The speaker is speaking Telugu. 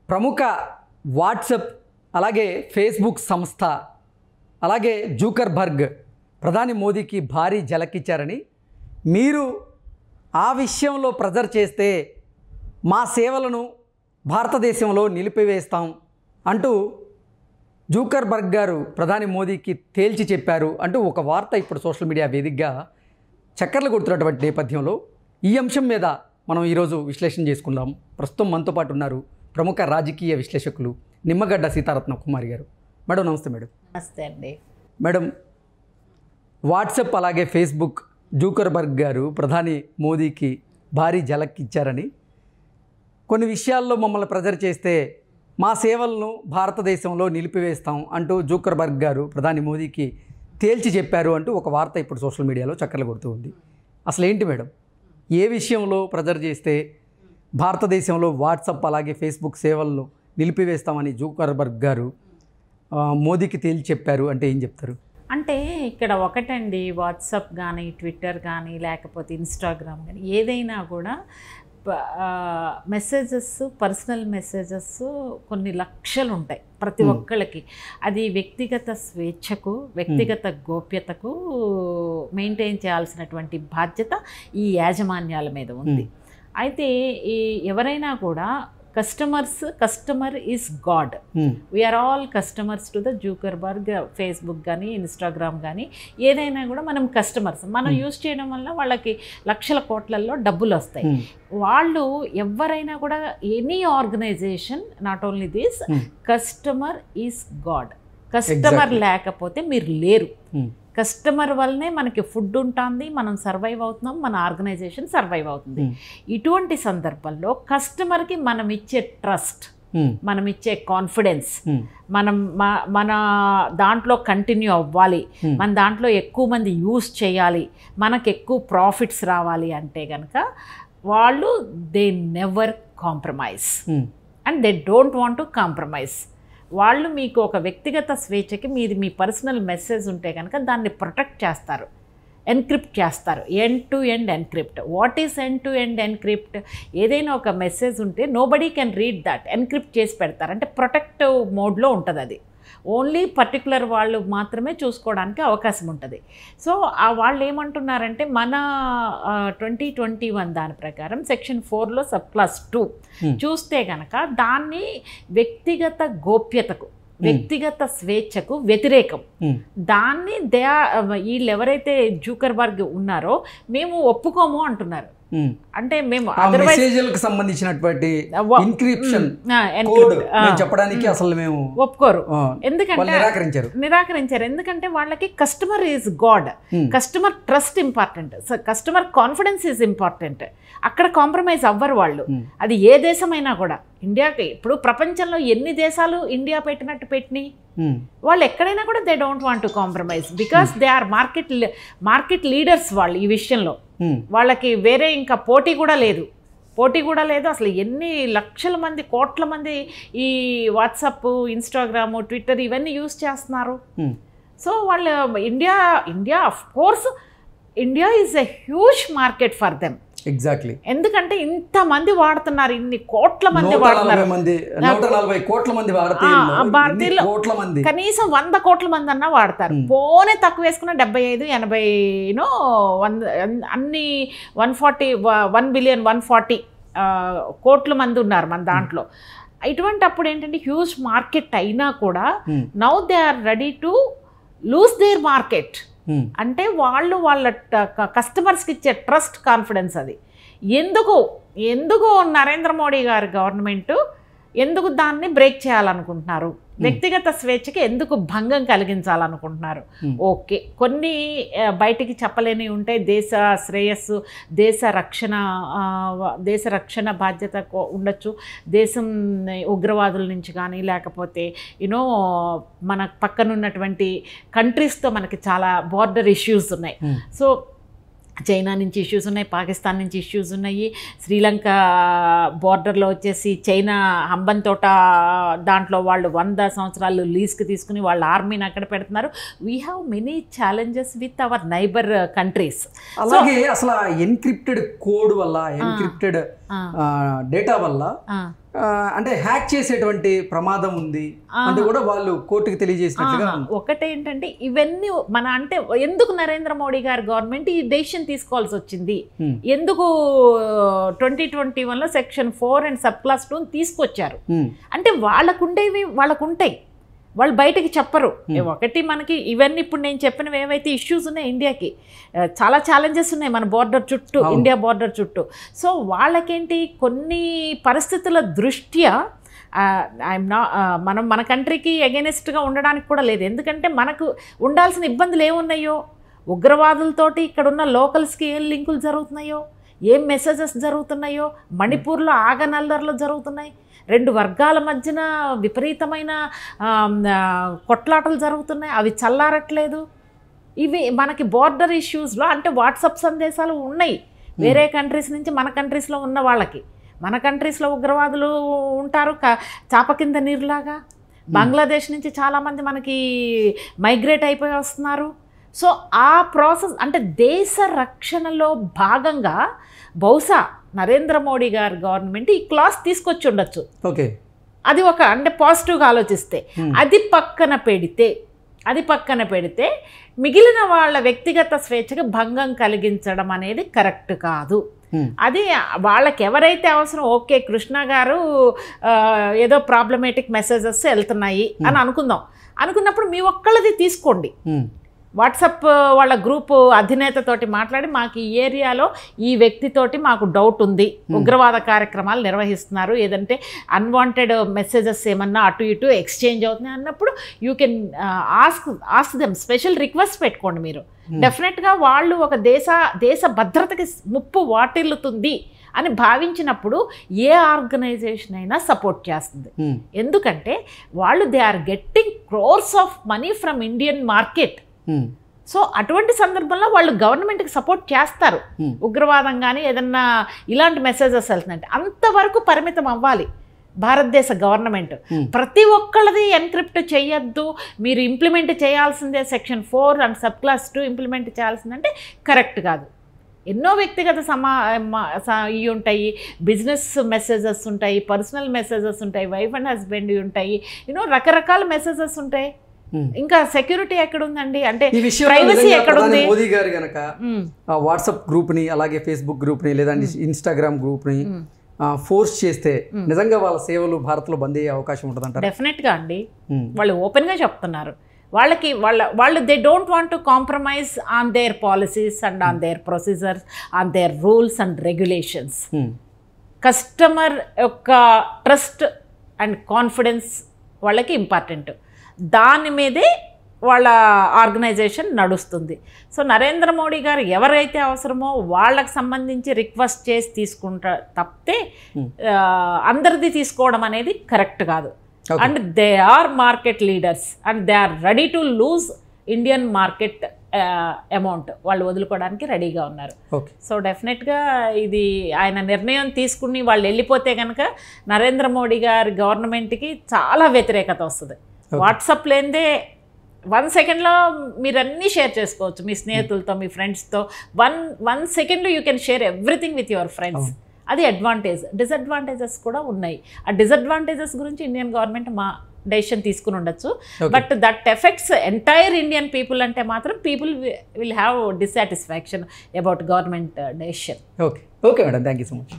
ప్రముఖ వాట్సాప్ అలాగే ఫేస్బుక్ సంస్థ అలాగే జూకర్బర్గ్ ప్రధాని మోదీకి భారీ ఝలకిచ్చారని, మీరు ఆ విషయంలో ప్రెజర్ చేస్తే మా సేవలను భారతదేశంలో నిలిపివేస్తాం అంటూ జూకర్బర్గ్ గారు ప్రధాని మోదీకి తేల్చి చెప్పారు అంటూ ఒక వార్త ఇప్పుడు సోషల్ మీడియా వేదికగా చక్కర్లు కొడుతున్నటువంటి నేపథ్యంలో ఈ అంశం మీద మనం ఈరోజు విశ్లేషణ చేసుకుందాం. ప్రస్తుతం మనతో పాటు ఉన్నారు ప్రముఖ రాజకీయ విశ్లేషకులు నిమ్మగడ్డ సీతారత్న కుమారి గారు. మేడం నమస్తే. మేడం నమస్తే అండి. మేడం, వాట్సాప్ అలాగే ఫేస్బుక్ జూకర్బర్గ్ గారు ప్రధాని మోదీకి భారీ ఝలక్ ఇచ్చారని, కొన్ని విషయాల్లో మమ్మల్ని ప్రెజర్ చేస్తే మా సేవలను భారతదేశంలో నిలిపివేస్తాం అంటూ జూకర్బర్గ్ గారు ప్రధాని మోదీకి తేల్చి చెప్పారు అంటూ ఒక వార్త ఇప్పుడు సోషల్ మీడియాలో చక్కర్లు కొడుతూ ఉంది. అసలు ఏంటి మేడం, ఏ విషయంలో ప్రెజర్ చేస్తే భారతదేశంలో వాట్సాప్ అలాగే ఫేస్బుక్ సేవలను నిలిపివేస్తామని జూకర్బర్గ్ గారు మోదీకి తేల్చి చెప్పారు అంటే ఏం చెప్తారు? అంటే ఇక్కడ ఒకటండి, వాట్సాప్ కానీ ట్విట్టర్ కానీ లేకపోతే ఇన్స్టాగ్రామ్ కానీ ఏదైనా కూడా మెసేజెస్, పర్సనల్ మెసేజెస్ కొన్ని లక్షలు ఉంటాయి ప్రతి ఒక్కళ్ళకి. అది వ్యక్తిగత స్వేచ్ఛకు, వ్యక్తిగత గోప్యతకు మెయింటైన్ చేయాల్సినటువంటి బాధ్యత ఈ యాజమాన్యాల మీద ఉంది. అయితే ఈ ఎవరైనా కూడా customer is God. We are all customers to the Zuckerberg. Facebook కానీ ఇన్స్టాగ్రామ్ కానీ ఏదైనా కూడా మనం కస్టమర్స్. మనం యూజ్ చేయడం వల్ల వాళ్ళకి లక్షల కోట్లలో డబ్బులు వస్తాయి. వాళ్ళు ఎవరైనా కూడా any organization, not only this, customer is God. Customer లేకపోతే మీరు లేరు. కస్టమర్ వల్లనే మనకి ఫుడ్ ఉంటుంది, మనం సర్వైవ్ అవుతున్నాం, మన ఆర్గనైజేషన్ సర్వైవ్ అవుతుంది. ఇటువంటి సందర్భంలో కస్టమర్కి మనం ఇచ్చే ట్రస్ట్, మనం ఇచ్చే కాన్ఫిడెన్స్, మన దాంట్లో కంటిన్యూ అవ్వాలి, మన దాంట్లో ఎక్కువ మంది యూజ్ చేయాలి, మనకు ఎక్కువ ప్రాఫిట్స్ రావాలి అంటే కనుక వాళ్ళు they never compromise and they don't want to compromise. వాళ్ళు మీకు ఒక వ్యక్తిగత స్వేచ్ఛకి మీది మీ పర్సనల్ మెసేజ్ ఉంటే కనుక దాన్ని ప్రొటెక్ట్ చేస్తారు, ఎన్క్రిప్ట్ చేస్తారు. End to end encrypt. What is end to end encrypt? ఏదైనా ఒక మెసేజ్ ఉంటే nobody can read that. Encrypt చేసి పెడతారు, అంటే ప్రొటెక్టివ్ మోడ్లో ఉంటుంది. అది ఓన్లీ పర్టికులర్ వాళ్ళు మాత్రమే చూసుకోవడానికి అవకాశం ఉంటుంది. సో ఆ వాళ్ళు ఏమంటున్నారంటే మన 2021 దాని ప్రకారం సెక్షన్ 4లో సబ్ క్లాస్ 2 చూస్తే కనుక దాన్ని వ్యక్తిగత గోప్యతకు, వ్యక్తిగత స్వేచ్ఛకు వ్యతిరేకం. దాన్ని వీళ్ళు ఎవరైతే జూకర్బర్గ్ ఉన్నారో మేము ఒప్పుకోము అంటున్నారు. అంటే మేము మెసేజ్లకు సంబంధించినటువంటి ఎన్క్రిప్షన్ కోడ్ చెప్పడానికి అసలు మేము ఒప్పుకోరు. ఎందుకంటే నిరాకరించారు. ఎందుకంటే వాళ్ళకి customer is God. Customer trust important, customer confidence is important. అక్కడ కాంప్రమైజ్ అవ్వరు వాళ్ళు. అది ఏ దేశమైనా కూడా. ఇండియాకి ఇప్పుడు ప్రపంచంలో ఎన్ని దేశాలు ఇండియా పెట్టినట్టు పెట్టినాయి, వాళ్ళు ఎక్కడైనా కూడా they don't want to compromise because they are market leaders వాళ్ళు ఈ విషయంలో. వాళ్ళకి వేరే ఇంకా పోటీ కూడా లేదు. అసలు ఎన్ని లక్షల మంది, కోట్ల మంది ఈ వాట్సాప్, ఇన్స్టాగ్రాము, ట్విట్టర్ ఇవన్నీ యూజ్ చేస్తున్నారు. సో వాళ్ళు India of course India is a huge market for them. Exactly. ఎందుకంటే ఇంతమంది వాడుతున్నారు, ఇన్ని కోట్ల మంది వాడుతున్నారు. 140 కోట్ల మంది భారతీయులు కనీసం 100 కోట్ల మంది అన్నా వాడతారు. పోనే తక్కువ వేసుకున్న 75, 80 అన్ని 1 బిలియన్ 140 కోట్ల మంది ఉన్నారు మన దాంట్లో. ఇటువంటి అప్పుడు ఏంటంటే హ్యూజ్ మార్కెట్ అయినా కూడా now they are ready to lose their market. అంటే వాళ్ళు వాళ్ళ కస్టమర్స్కి ఇచ్చే ట్రస్ట్, కాన్ఫిడెన్స్ అది. ఎందుకు నరేంద్ర మోడీ గారి గవర్నమెంట్ ఎందుకు దాన్ని బ్రేక్ చేయాలనుకుంటున్నారు? వ్యక్తిగత స్వేచ్ఛకి ఎందుకు భంగం కలిగించాలనుకుంటున్నారు? ఓకే, కొన్ని బయటికి చెప్పలేని ఉంటాయి. దేశ శ్రేయస్సు, దేశ రక్షణ బాధ్యత ఉండొచ్చు. దేశం ఉగ్రవాదుల నుంచి కానీ లేకపోతే మన పక్కనున్నటువంటి కంట్రీస్తో మనకి చాలా బార్డర్ ఇష్యూస్ ఉన్నాయి. సో చైనా నుంచి ఇష్యూస్ ఉన్నాయి, పాకిస్తాన్ నుంచి ఇష్యూస్ ఉన్నాయి, శ్రీలంక బార్డర్లో వచ్చేసి చైనా హంబన్ తోట దాంట్లో వాళ్ళు 100 సంవత్సరాలు లీజ్కి తీసుకుని వాళ్ళ ఆర్మీని అక్కడ పెడుతున్నారు. We have many challenges with our neighbour countries. అలాగే అసలు ఎన్క్రిప్టెడ్ కోడ్ వల్ల, ఎన్క్రిప్టెడ్ డేటా వల్ల అంటే హ్యాక్ చేసేటువంటి ప్రమాదం ఉంది అంటే కూడా వాళ్ళు కోర్టుకి తెలియజేసినట్లుగా ఒకటేంటంటే ఇవన్నీ అంటే ఎందుకు నరేంద్ర మోడీ గారి గవర్నమెంట్ ఈ డెసిషన్ తీసుకోవాల్సి వచ్చింది, ఎందుకు 2021లో సెక్షన్ 4 అండ్ సబ్ క్లాస్ 2 తీసుకొచ్చారు అంటే వాళ్ళకుండేవి వాళ్ళకుంటాయి, వాళ్ళు బయటకి చెప్పరు. ఒకటి మనకి ఇవన్నీ ఇప్పుడు నేను చెప్పినవి ఏవైతే ఇష్యూస్ ఉన్నాయి ఇండియాకి చాలా ఛాలెంజెస్ ఉన్నాయి మన బోర్డర్ చుట్టూ, ఇండియా బోర్డర్ చుట్టూ. సో వాళ్ళకేంటి కొన్ని పరిస్థితుల దృష్ట్యా మనం మన కంట్రీకి ఎగెనిస్ట్గా ఉండడానికి కూడా లేదు. ఎందుకంటే మనకు ఉండాల్సిన ఇబ్బందులు ఏమున్నాయో, ఉగ్రవాదులతోటి ఇక్కడున్న లోకల్స్కి ఏం లింకులు జరుగుతున్నాయో, ఏం మెసేజెస్ జరుగుతున్నాయో, మణిపూర్లో ఆగనల్లర్లు జరుగుతున్నాయి, 2 వర్గాల మధ్యన విపరీతమైన కొట్లాటలు జరుగుతున్నాయి, అవి చల్లారట్లేదు. ఇవి మనకి బోర్డర్ ఇష్యూస్లో అంటే వాట్సాప్ సందేశాలు ఉన్నాయి వేరే కంట్రీస్ నుంచి మన కంట్రీస్లో ఉన్న వాళ్ళకి. మన కంట్రీస్లో ఉగ్రవాదులు ఉంటారు చాప కింద నీరులాగా, బంగ్లాదేశ్ నుంచి చాలామంది మనకి మైగ్రేట్ అయిపోయి వస్తున్నారు. సో ఆ ప్రాసెస్ అంటే దేశ రక్షణలో భాగంగా బహుశా నరేంద్ర మోడీ గారి గవర్నమెంట్ ఈ క్లాస్ తీసుకొచ్చి ఉండొచ్చు. ఓకే, అది ఒక అంటే పాజిటివ్గా ఆలోచిస్తే. అది పక్కన పెడితే మిగిలిన వాళ్ళ వ్యక్తిగత స్వేచ్ఛకు భంగం కలిగించడం అనేది కరెక్ట్ కాదు. అది వాళ్ళకి ఎవరైతే అవసరం, ఓకే కృష్ణ గారు ఏదో ప్రాబ్లమేటిక్ మెసేజెస్ వెళ్తున్నాయి అని అనుకున్నప్పుడు మీ ఒక్కళ్ళది తీసుకోండి. వాట్సాప్ వాళ్ళ గ్రూపు అధినేతతోటి మాట్లాడి మాకు ఈ ఏరియాలో ఈ వ్యక్తితోటి మాకు డౌట్ ఉంది, ఉగ్రవాద కార్యక్రమాలు నిర్వహిస్తున్నారు, ఏదంటే అన్వాంటెడ్ మెసేజెస్ ఏమన్నా అటు ఇటు ఎక్స్చేంజ్ అవుతున్నాయి అన్నప్పుడు you can ask them, special request పెట్టుకోండి మీరు. డెఫినెట్గా వాళ్ళు ఒక దేశ భద్రతకి ముప్పు వాటిల్లుతుంది అని భావించినప్పుడు ఏ ఆర్గనైజేషన్ అయినా సపోర్ట్ చేస్తుంది. ఎందుకంటే వాళ్ళు they are getting crores of money from Indian market. So అటువంటి సందర్భంలో వాళ్ళు గవర్నమెంట్కి సపోర్ట్ చేస్తారు. ఉగ్రవాదం కానీ ఏదన్నా ఇలాంటి మెసేజెస్ వెళ్తుందంటే అంతవరకు పరిమితం అవ్వాలి భారతదేశ గవర్నమెంట్. ప్రతి ఒక్కళ్ళది ఎన్క్రిప్ట్ చేయొద్దు, మీరు ఇంప్లిమెంట్ చేయాల్సిందే section 4 and sub class 2 implement చేయాల్సిందంటే కరెక్ట్ కాదు. ఎన్నో వ్యక్తిగత ఇవి ఉంటాయి, బిజినెస్ మెసేజెస్ ఉంటాయి, పర్సనల్ మెసేజెస్ ఉంటాయి, వైఫ్ అండ్ హస్బెండ్ ఉంటాయి, రకరకాల మెసేజెస్ ఉంటాయి. ఇంకా సెక్యూరిటీ ఎక్కడుందండి, అంటే ప్రైవసీ ఎక్కడుంది? మోదీ గారు గనక వాట్సాప్ గ్రూప్ ని అలాగే ఫేస్బుక్ గ్రూప్ ని లేదంటే ఇన్స్టాగ్రామ్ గ్రూప్ ని ఫోర్స్ చేస్తే నిజంగా వాళ్ళ సేవలు భారత్లో బంద్ అయ్యే అవకాశం ఉంటుందంట. డెఫినెట్గా అండి, వాళ్ళు ఓపెన్గా చెప్తున్నారు. వాళ్ళు they don't want to compromise on their policies and on their procedures, on their rules and regulations. Customer యొక్క ట్రస్ట్ అండ్ కాన్ఫిడెన్స్ వాళ్ళకి ఇంపార్టెంట్, దాని మీదే వాళ్ళ ఆర్గనైజేషన్ నడుస్తుంది. సో నరేంద్ర మోడీ గారు ఎవరైతే అవసరమో వాళ్ళకి సంబంధించి రిక్వెస్ట్ చేసి తీసుకుంటారు తప్పితే అందరిది తీసుకోవడం అనేది కరెక్ట్ కాదు. And they are market leaders and they are ready to lose Indian market amount, వాళ్ళు వదులుకోవడానికి రెడీగా ఉన్నారు. సో డెఫినెట్గా ఇది ఆయన నిర్ణయం తీసుకుని వాళ్ళు వెళ్ళిపోతే కనుక నరేంద్ర మోడీ గారి గవర్నమెంట్కి చాలా వ్యతిరేకత వస్తుంది. వాట్సాప్ లేనిదే 1 సెకండ్లో మీరు అన్నీ షేర్ చేసుకోవచ్చు మీ స్నేహితులతో, మీ ఫ్రెండ్స్తో. వన్ సెకండ్లో you can share everything with your friends. అది అడ్వాంటేజ్. డిసడ్వాంటేజెస్ కూడా ఉన్నాయి. ఆ డిసడ్వాంటేజెస్ గురించి ఇండియన్ గవర్నమెంట్ డెసిషన్ తీసుకుని ఉండొచ్చు. But that effects entire Indian people అంటే మాత్రం people will have dissatisfaction about government decision. Okay madam, thank you so much.